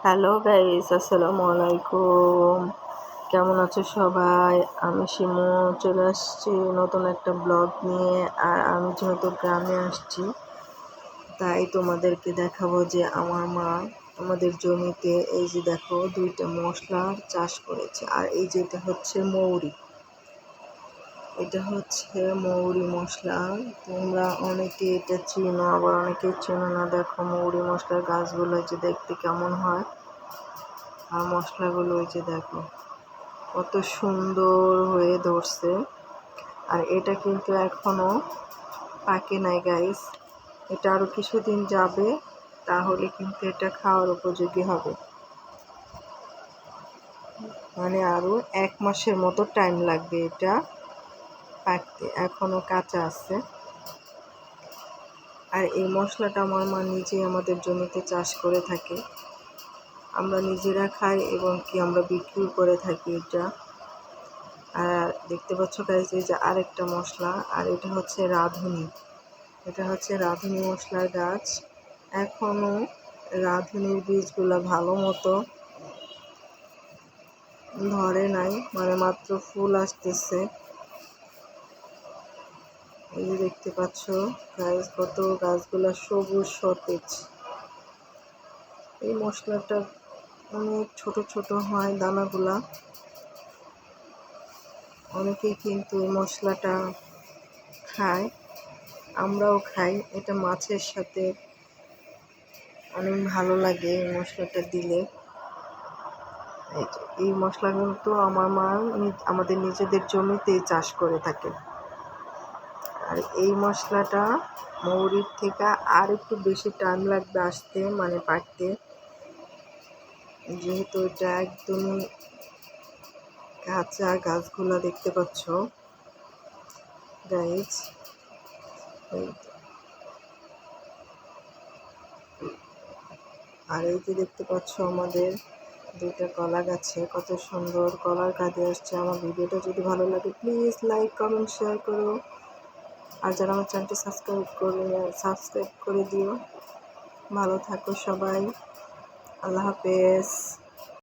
Hello guys, আসসালামু আলাইকুম। কেমন আছো সবাই? আমি শিমু চলে আসছি নতুন একটা ব্লগ নিয়ে। আর আমি যেহেতু গ্রামে আসছি, তাই তোমাদেরকে দেখাবো যে আমার মা আমাদের জমিতে এই যে দেখো 2টা মশলার চাষ করেছে। আর এই যেটা হচ্ছে মৌরি, এটা হচ্ছে মৌরি মশলা। তোমরা অনেকে এটা চিনো, আবার অনেকে চেনো না। দেখো মৌরি মশলার গাছগুলো যে দেখতে কেমন হয়, আর মশলাগুলো ওই যে দেখো কত সুন্দর হয়ে ধরছে। আর এটা কিন্তু এখনো পাকে নাই গাইস, এটা আরো কিছুদিন যাবে, তাহলে কিন্তু এটা খাওয়ার উপযোগী হবে। মানে আরো 1 মাসের মতো টাইম লাগবে এটা পাকতে, এখনো কাঁচা আছে। আর এই মশলাটা আমার মা নিজেই আমাদের জমিতে চাষ করে থাকে। আমরা নিজেরা খাই এবং কি আমরা বিক্রি করে থাকি এটা। আর দেখতে পাচ্ছ গাইস, এই যে আরেকটা মশলা, আর এটা হচ্ছে রাঁধুনি। এটা হচ্ছে রাঁধুনি মশলার গাছ। এখনো রাঁধুনির বীজগুলো ভালো মতো ধরে নাই, মানে মাত্র ফুল আসতেছে। এই যে দেখতে পাচ্ছ গাছ, কত গাছগুলা সবুজ সতেজ। এই মশলাটা অনেক ছোট ছোট হয় দানাগুলা। অনেকেই কিন্তু এই মশলাটা খায়, আমরাও খাই। এটা মাছের সাথে অনেক ভালো লাগে এই মশলাটা দিলে। এই মশলা কিন্তু আমার মা আমাদের নিজেদের জমিতেই চাষ করে থাকে। আর এই মশলাটা মৌরির থেকে আর একটু বেশি টাইম লাগবে আসতে, মানে পাকতে, যেহেতু এটা একদমই কাঁচা। গাছগুলা দেখতে পাচ্ছ গাইজ, আর এই যে দেখতে পাচ্ছ আমাদের 2টা কলা গাছে কত সুন্দর কলার কাঁদি আসছে। আমার ভিডিওটা যদি ভালো লাগে প্লিজ লাইক কমেন্ট শেয়ার করো। আর যারা আমার চ্যানেলটি সাবস্ক্রাইব করে দিও। ভালো থাকো সবাই, আল্লাহ হাফেজ।